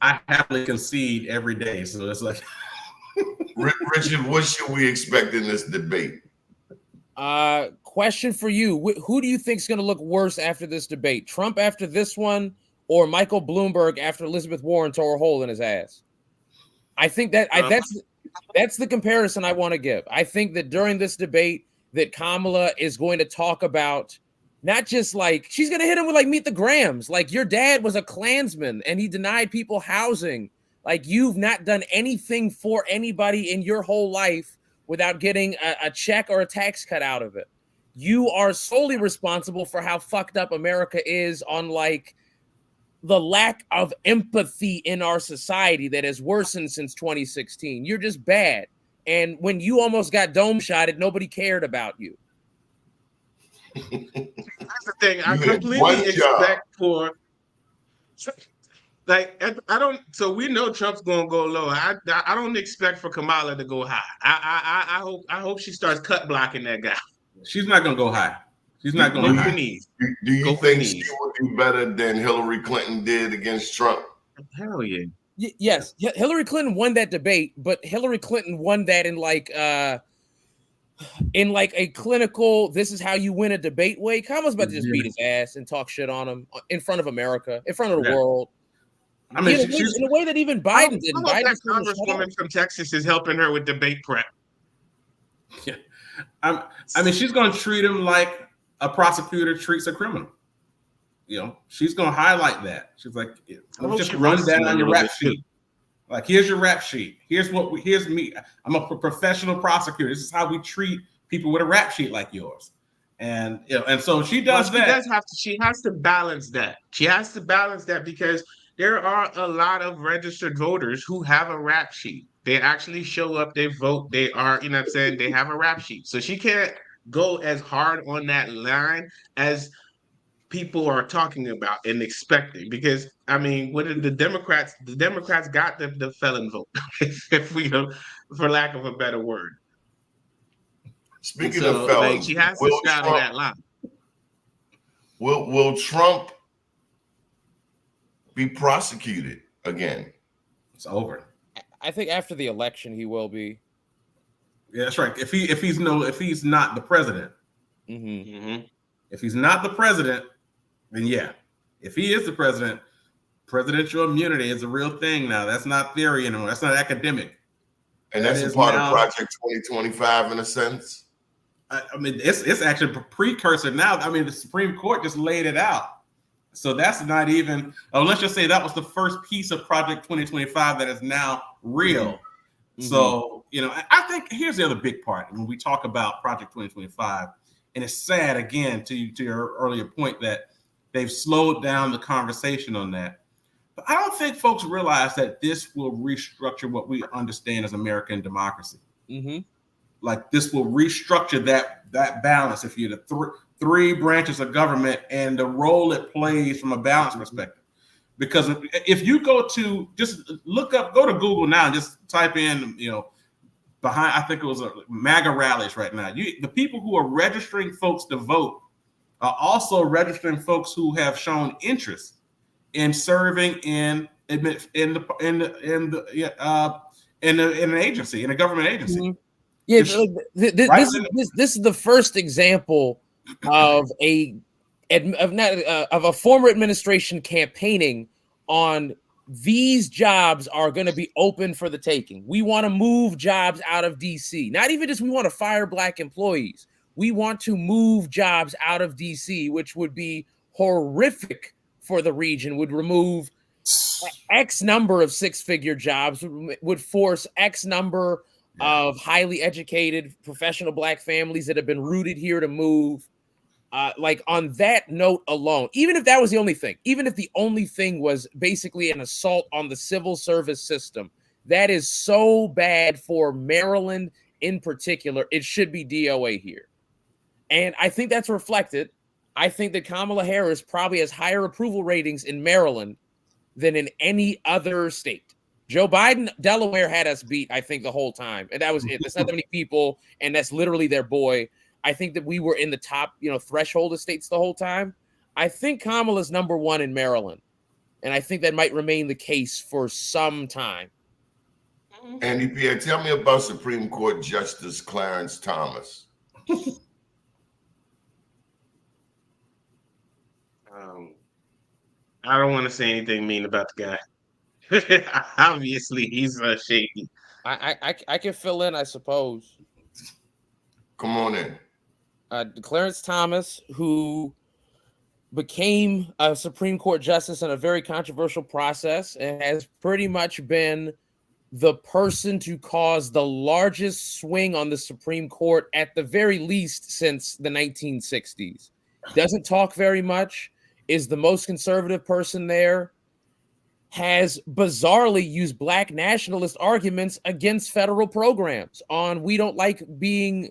I happily concede every day, so it's like.
Richard, what should we expect in this debate?
Question for you: who do you think is going to look worse after this debate? Trump after this one, or Michael Bloomberg after Elizabeth Warren tore a hole in his ass? I think that's the comparison I want to give. I think that during this debate, that Kamala is going to talk about not just like she's going to hit him with like meet the Grahams, like your dad was a Klansman and he denied people housing. Like you've not done anything for anybody in your whole life without getting a check or a tax cut out of it. You are solely responsible for how fucked up America is on like the lack of empathy in our society that has worsened since 2016. You're just bad. And when you almost got dome shotted, nobody cared about you.
That's the thing. I completely expect for. Like I don't, so we know Trump's gonna go low. I don't expect for Kamala to go high. I hope she starts cut blocking that guy.
She's not gonna go high. She's not going high.
Do you think she would do better than Hillary Clinton did against Trump?
Hell yeah.
Yes, Hillary Clinton won that debate, but Hillary Clinton won that in like a clinical, this is how you win a debate way. Kamala's about to just beat his ass and talk shit on him in front of America, in front of the world. I mean, in a way that even Biden did.
That congresswoman from Texas is helping her with debate prep.
Yeah, I mean, she's going to treat him like a prosecutor treats a criminal. You know, she's going to highlight that. She's like, just run that on your rap sheet. Like, here's your rap sheet. Here's me. I'm a professional prosecutor. This is how we treat people with a rap sheet like yours. And and so she does that.
She has to balance that. She has to balance that because there are a lot of registered voters who have a rap sheet. They actually show up, they vote, they are, you know what I'm saying, they have a rap sheet. So she can't go as hard on that line as people are talking about and expecting. Because, I mean, what did the Democrats got the felon vote, if we, for lack of a better word.
Speaking of felons,
like, she has to straddle that line.
Will Trump be prosecuted again?
It's over.
I think after the election he will be.
Yeah, that's right. If he's not the president.
Mm-hmm. Mm-hmm.
If he's not the president, then yeah. If he is the president, presidential immunity is a real thing now. That's not theory anymore. That's not academic.
And that's a part of Project 2025 in a sense.
I mean, it's actually a precursor now. I mean, the Supreme Court just laid it out. So that's not even, let's just say that was the first piece of Project 2025 that is now real. Mm-hmm. So, I think here's the other big part when we talk about Project 2025, and it's sad, again, to your earlier point, that they've slowed down the conversation on that. But I don't think folks realize that this will restructure what we understand as American democracy. Mm-hmm. Like, this will restructure that balance. If you're the three branches of government and the role it plays from a balance perspective. Because if you go to go to Google now and just type in, behind, I think it was MAGA rallies right now. The people who are registering folks to vote are also registering folks who have shown interest in serving in an agency, in a government agency.
Mm-hmm. Yeah, this is the first example of a former administration campaigning on these jobs are going to be open for the taking. We want to move jobs out of DC. Not even just we want to fire Black employees. We want to move jobs out of DC, which would be horrific for the region, would remove X number of six-figure jobs, would force X number of highly educated professional Black families that have been rooted here to move. Like, on that note alone, even if that was the only thing, even if the only thing was basically an assault on the civil service system, that is so bad for Maryland in particular. It should be DOA here. And I think that's reflected. I think that Kamala Harris probably has higher approval ratings in Maryland than in any other state. Joe Biden, Delaware had us beat, I think, the whole time. And that was it. There's not that many people, and that's literally their boy. I think that we were in the top, threshold of states the whole time. I think Kamala's number one in Maryland. And I think that might remain the case for some time.
Andy Pierre, tell me about Supreme Court Justice Clarence Thomas.
I don't want to say anything mean about the guy. Obviously, he's shady.
I can fill in, I suppose.
Come on in.
Clarence Thomas, who became a Supreme Court justice in a very controversial process and has pretty much been the person to cause the largest swing on the Supreme Court at the very least since the 1960s. Doesn't talk very much, is the most conservative person there, has bizarrely used Black nationalist arguments against federal programs on we don't like being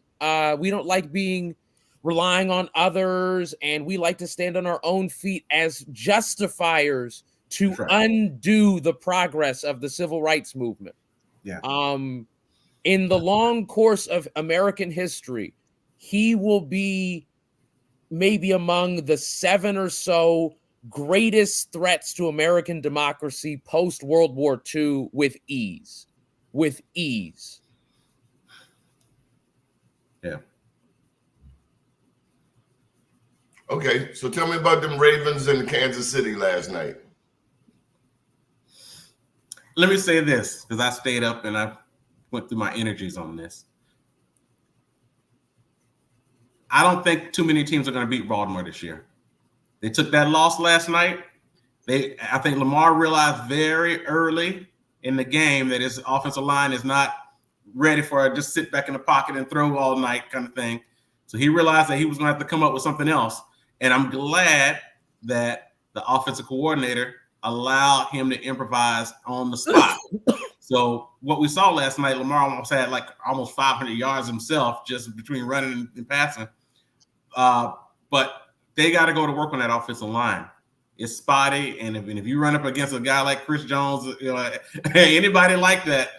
relying on others, and we like to stand on our own feet as justifiers to undo the progress of the civil rights movement.
Yeah.
In the long course of American history, he will be maybe among the 7 or so greatest threats to American democracy post World War II with ease. With ease.
Yeah.
Okay, so tell me about them Ravens in Kansas City last night.
Let me say this, because I stayed up and I went through my energies on this. I don't think too many teams are going to beat Baltimore this year. They took that loss last night. I think Lamar realized very early in the game that his offensive line is not ready for a just sit back in the pocket and throw all night kind of thing. So he realized that he was going to have to come up with something else. And I'm glad that the offensive coordinator allowed him to improvise on the spot. So what we saw last night, Lamar almost had almost 500 yards himself just between running and passing. But they got to go to work on that offensive line. It's spotty, and if you run up against a guy like Chris Jones, anybody like that,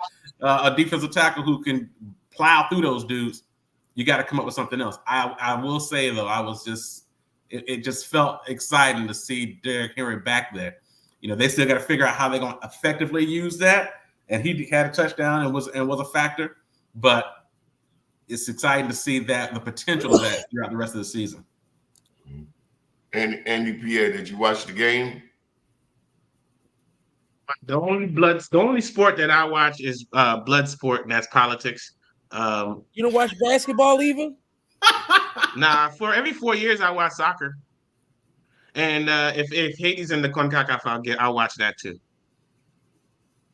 a defensive tackle who can plow through those dudes, you got to come up with something else. I will say though, it just felt exciting to see Derrick Henry back there. They still got to figure out how they're going to effectively use that. And he had a touchdown and was a factor, but it's exciting to see that the potential of that throughout the rest of the season.
And Andy Pierre, did you watch the game?
The only sport that I watch is blood sport, and that's politics.
You don't watch basketball even?
Nah, for every 4 years I watch soccer. And if Haiti's in the CONCACAF, I'll watch that too.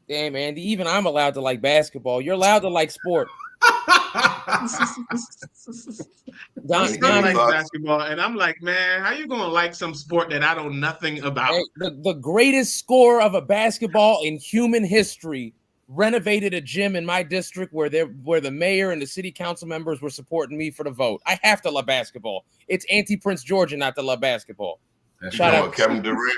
Damn, Andy, even I'm allowed to like basketball. You're allowed to like sport.
My son likes basketball, and I'm like, man, how you gonna like some sport that I know nothing about?
Hey, the greatest score of a basketball in human history renovated a gym in my district where the mayor and the city council members were supporting me for the vote. I have to love basketball. It's anti-Prince Georgia not to love basketball.
Shout out Kevin Durant.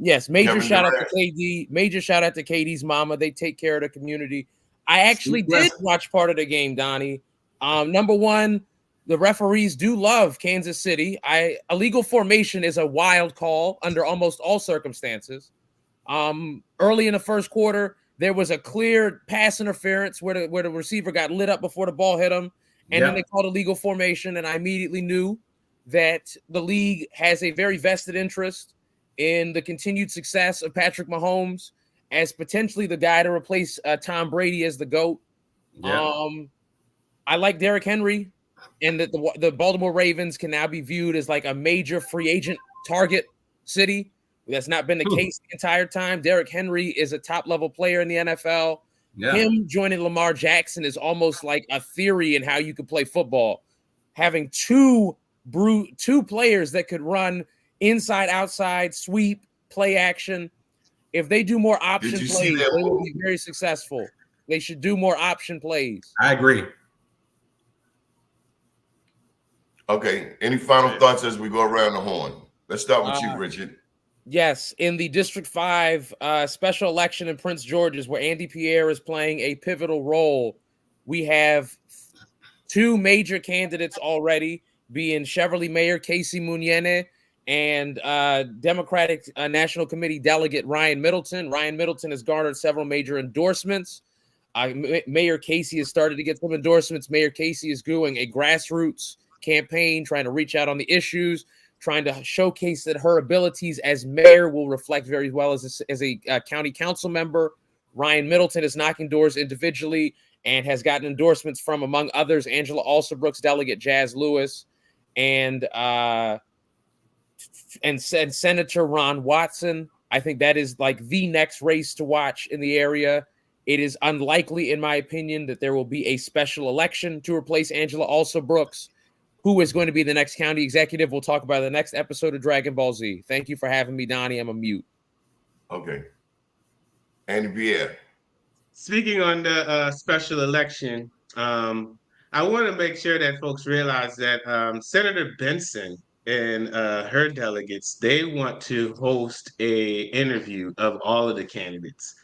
Yes, major
Kevin
shout out
Durant.
to KD. Major shout out to KD's mama. They take care of the community. I actually did watch part of the game, Donnie. Number one, the referees do love Kansas City. Illegal formation is a wild call under almost all circumstances. Early in the first quarter, there was a clear pass interference where the receiver got lit up before the ball hit him, and then they called illegal formation, and I immediately knew that the league has a very vested interest in the continued success of Patrick Mahomes as potentially the guy to replace Tom Brady as the GOAT. Yeah. I like Derrick Henry, and that the Baltimore Ravens can now be viewed as like a major free agent target city. That's not been the case the entire time. Derrick Henry is a top-level player in the NFL. Yeah. Him joining Lamar Jackson is almost like a theory in how you could play football. Having two players that could run inside, outside, sweep, play action. If they do more option plays, they will be very successful. They should do more option plays.
I agree.
Okay. Any final thoughts as we go around the horn? Let's start with you, Richard.
Yes, in the District 5 special election in Prince George's, where Andy Pierre is playing a pivotal role, we have two major candidates already, being Cheverly Mayor Casey Munyene and Democratic National Committee delegate Ryan Middleton. Ryan Middleton has garnered several major endorsements. Mayor Casey has started to get some endorsements. Mayor Casey is doing a grassroots campaign, trying to reach out on the issues, trying to showcase that her abilities as mayor will reflect very well as a county council member. Ryan Middleton is knocking doors individually and has gotten endorsements from, among others, Angela Alsobrooks, delegate Jazz Lewis, and Senator Ron Watson. I think that is like the next race to watch in the area. It is unlikely, in my opinion, that there will be a special election to replace Angela Alsobrooks, who is going to be the next county executive. We'll talk about the next episode of Dragon Ball Z. Thank you for having me, Donnie. I'm a mute.
Okay. Andy Pierre.
Speaking on the special election, I want to make sure that folks realize that Senator Benson and her delegates, they want to host a interview of all of the candidates.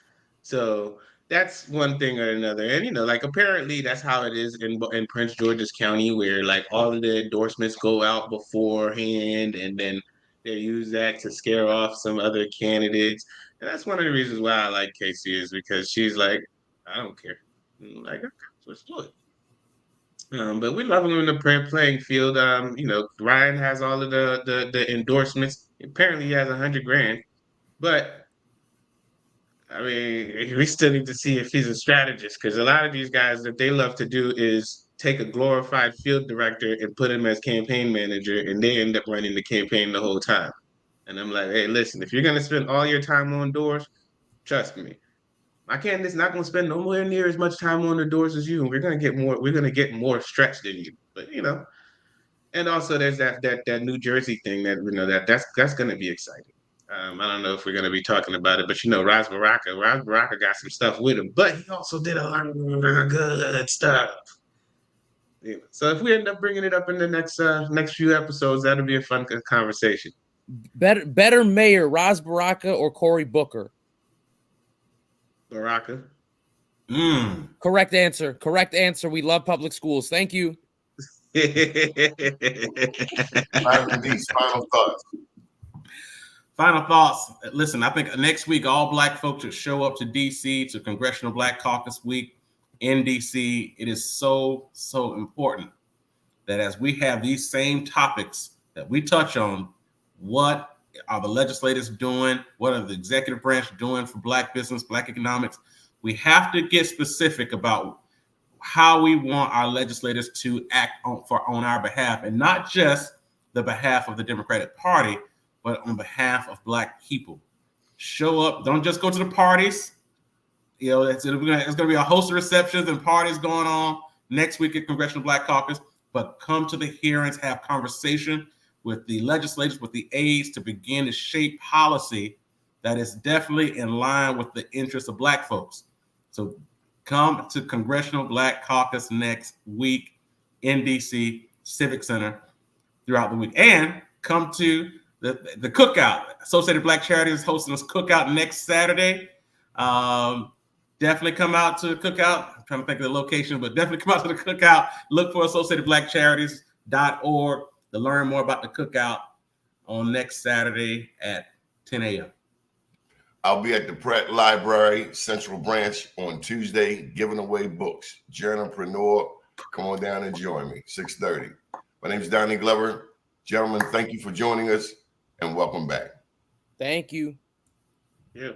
So that's one thing or another. And, like apparently that's how it is in Prince George's County, where like all of the endorsements go out beforehand and then they use that to scare off some other candidates. And that's one of the reasons why I like Casey, is because she's like, I don't care. Like, okay, let's do it. But we love him in the playing field. Ryan has all of the endorsements. Apparently he has $100,000, but I mean, we still need to see if he's a strategist, because a lot of these guys, that they love to do is take a glorified field director and put him as campaign manager, and they end up running the campaign the whole time. And I'm like, hey, listen, if you're going to spend all your time on doors, trust me, my candidate's not going to spend nowhere near as much time on the doors as you, and we're going to get more stretch than you. But, and also there's that New Jersey thing that's going to be exciting. I don't know if we're going to be talking about it, but Ras Baraka got some stuff with him, but he also did a lot of good stuff. So if we end up bringing it up in the next few episodes, that'll be a fun conversation.
Better mayor, Ras Baraka or Cory Booker?
Baraka.
Correct answer. We love public schools. Thank you.
Final thoughts. Listen, I think next week all Black folks should show up to DC, to Congressional Black Caucus Week in DC. It is so important that as we have these same topics that we touch on, what are the legislators doing? What are the executive branch doing for Black business, Black economics? We have to get specific about how we want our legislators to act on our behalf, and not just the behalf of the Democratic Party, but on behalf of Black people. Show up. Don't just go to the parties. You know, it's going to be a host of receptions and parties going on next week at Congressional Black Caucus, but come to the hearings, have conversation with the legislators, with the aides, to begin to shape policy that is definitely in line with the interests of Black folks. So come to Congressional Black Caucus next week in DC Civic Center throughout the week, and come to the cookout. Associated Black Charities is hosting this cookout next Saturday. Definitely come out to the cookout. I'm trying to think of the location, but definitely come out to the cookout. Look for AssociatedBlackCharities.org to learn more about the cookout on next Saturday at 10 a.m.
I'll be at the Pratt Library Central Branch on Tuesday, giving away books. Journapreneur, come on down and join me, 6:30. My name is Donnie Glover. Gentlemen, thank you for joining us, and welcome back.
Thank you.
Yeah.